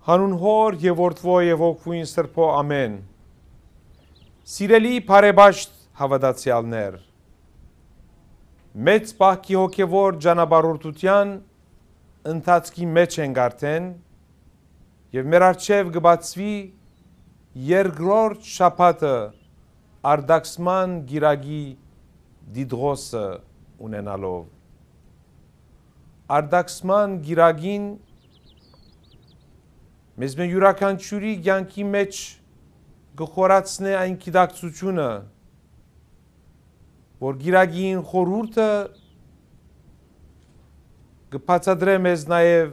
Հանուն հոր եւ որդվո եւ ոգվույն սրբո ամեն։ Սիրելի բարեբաշտ հավատացյալներ, մեծ պահքի հոգևոր ճանապարհորդության ընթացքի մեջ ենք արդեն եւ մեր առջեւ կբացվի երկրորդ շաբաթը արդակսման գիրագի դիդրոսը ունենալով։ Արդակսման գիրագին մեզ մեր յուրաքանչյուրի կյանքի մեջ կխորացնե այն գիտակցությունը, որ գիրագին խորհուրդը կբացատրե մեզ նաև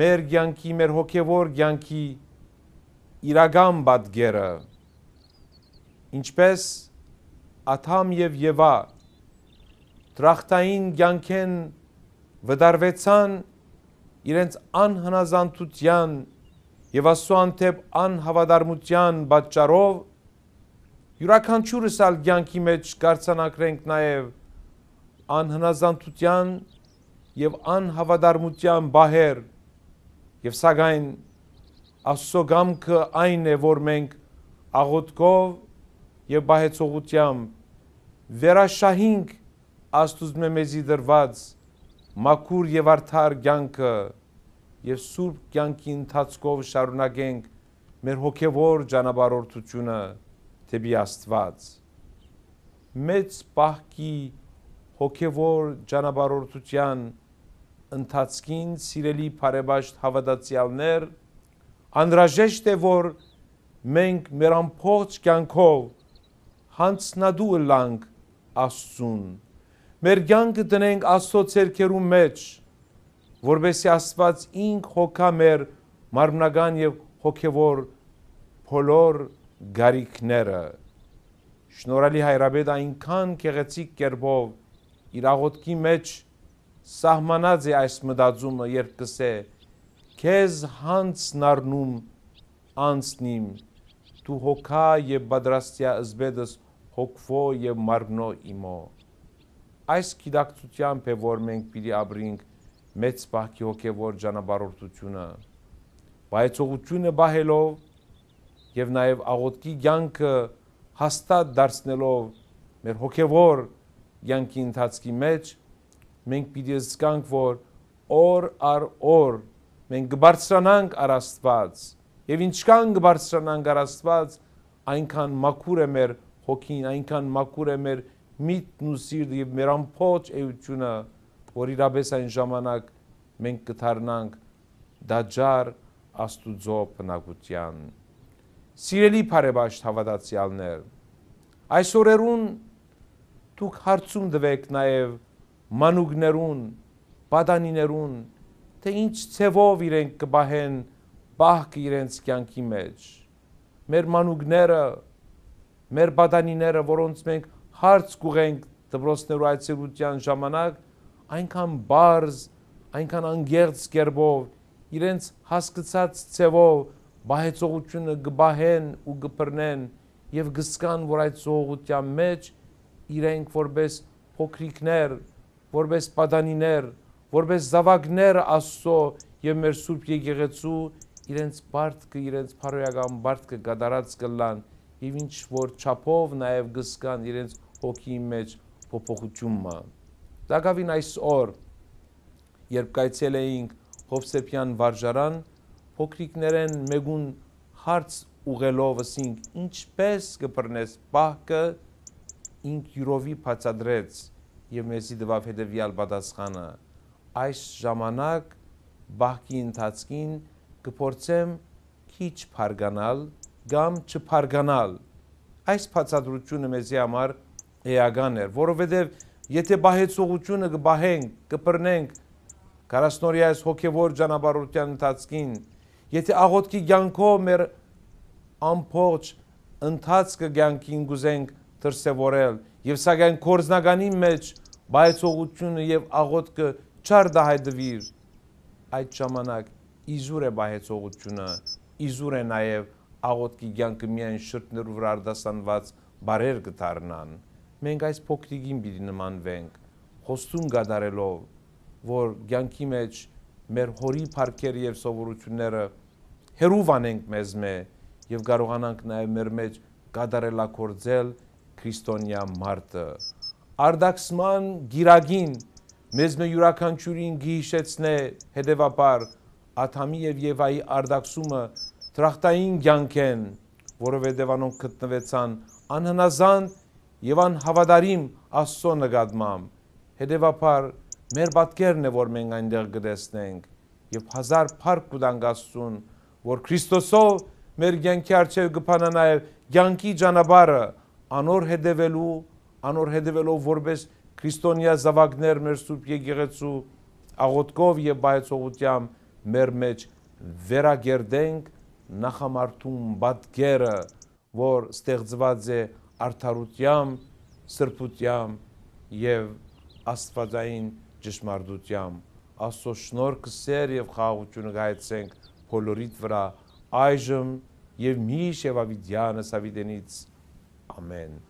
մեր կյանքի, մեր հոգևոր կյանքի իրական պատկերը, ինչպես Ադամ եւ Եվա դրախտային կյանքեն վդարվեցան իրենց անհնազանդության եւ Աստծո հանդեպ անհավատարմության պատճառով յուրաքանչյուրս ալ կյանքի մեջ կարծանակրենք նաեւ անհնազանդության եւ անհավատարմության բահեր եւ սակայն Աստծո կամքը այն է, որ մենք աղոթքով եւ բահեցողությամբ վերաշահենք Աստծո մեզի դրված մաքուր եւ արդար կյանքը եւ սուրբ կյանքի ընթացքով շարունակենք մեր հոգևոր ճանապարհորդությունը դեպի Աստված։ Մեծ պահքի հոգևոր ճանապարհորդության ընթացքին սիրելի բարեբաշտ հավատացյալներ, անհրաժեշտ է, որ մենք մեր ամբողջ կյանքով հանձնադու ըլլանք Աստծուն։ Մեր կյանքը դնենք Աստծո ձեռքերում մեջ, որովհետեւ Աստված ինք հոգա մեր մարմնական եւ հոգևոր բոլոր գարիքները։ Շնորհալի Հայրապետ այնքան գեղեցիկ կերպով իր աղոթքի մեջ սահմանած է այս մտածումը, երբ կսե քեզ հանցն առնում անցնիմ, դու հոգա եւ պատրաստյա ըսբեդս հոգվո եւ մարմնո իմո։ Այս գիտակցությամբ է, որ մենք պիտի ապրենք մեծ պահքի հոգևոր ճանապարհորդությունը, բայցողությունը բահելով եւ նաեւ աղոթքի կյանքը հաստատ դարձնելով մեր հոգևոր կյանքի ընթացքի մեջ, մենք պիտի զգանք, որ օր առ օր մենք կբարձրանանք առ Աստված եւ ինչքան կբարձրանանք առ Աստված, այնքան մաքուր է մեր հոգին, այնքան մաքուր է մեր միտքն ու սիրտը եւ մեր ամբողջ էությունը, որ իրապես այն ժամանակ մենք կդառնանք դաջար Աստուծո բնակության։ Սիրելի բարեբաշտ հավատացյալներ, այս օրերուն դուք հարցում տվեք նաեւ մանուկներուն, պատանիներուն, թե ինչ ցևով իրենք կբահեն պահքը իրենց կյանքի մեջ։ Մեր մանուկները, մեր պատանիները, որոնց մենք հարց կուղենք դպրոցներու այցելության ժամանակ, այնքան բարձ, այնքան անգերց կերպով, իրենց հասկացած ցևով բահեցողությունը կբահեն ու կբռնեն եւ կզգան, որ այդ զողության մեջ իրենք որպես փոքրիկներ, որպես պատանիներ, որպես զավակներ Աստծո եւ մեր Սուրբ Եկեղեցու իրենց բարդքը, իրենց փարոյական բարդքը կատարած կլան եւ ինչ որ չափով նաեւ կզգան իրենց հոգի մեջ փոփոխությունը։ Դակավին այսօր, երբ կայցել էինք Հովսեփյան վարժարան, փոքրիկներեն մեկուն հարց ուղելով ասինք, ինչպես կբռնես պահքը, ինք յուրովի բացատրեց եւ մեզի տվավ հետեւյալ պատասխանը. այս ժամանակ պահքի ընթացքին կփորձեմ քիչ փարգանալ կամ չփարգանալ։ Այս բացատրությունը մեզի համար էական էր, որովհետեւ եթե բահեցողությունը կբահենք, կբռնենք Կարասնորի այս հոգևոր ճանապարհորդության ընթացքին, եթե աղոթքի կյանքով մեր ամբողջ ընթացքը կյանքին գուզենք դրսևորել եւ սակայն կորզնականի մեջ բայեցողությունը եւ աղոթքը չարդահայտվիր, այդ ժամանակ իզուր է բայեցողությունը, իզուր է նաեւ աղոթքի կյանքը միայն շրթներու վրա արտասանված բարեր կդառնան։ Մենք այս փոքրիկին պիտի նմանվենք, խոստում կատարելով, որ կյանքի մեջ մեր հորի փառքերը եւ սովորությունները հերուվ անենք մեզ եւ կարողանանք նաեւ մեր մեջ կատարելագործել քրիստոնյա մարդը արդակսման գիրագին մեզ յուրաքանչյուրին գիշեցնե հետեւաբար Ադամի եւ Եվայի արդակսումը տրախտային կյանք են որովհետեւ անոնք գտնվեցան անհնազանդ եւ անհավատարիմ Աստծո նկատմամբ հետեւաբար մեր պատկերն է որ մենք այնտեղ գտեսնենք եւ հազար փառք կտանք Աստծուն որ Քրիստոսով մեր կյանքի արժեվ կփանա նաեւ կյանքի ճանապարհը անոր հետևելով որպես քրիստոնյա զավակներ մեր սուրբ եկեղեցու աղոթքով եւ բայցողությամբ մեր մեջ վերագերդենք նախամարտում պատկերը որ ստեղծված է արդարությամբ, սրբությամբ եւ աստվածային ճշմարտությամբ Աստծո շնորհքը սեր եւ խաղաղությունը գայցենք բոլորիդ վրա այժմ եւ միշտ եւ ավիդյանս ավիդենից ամեն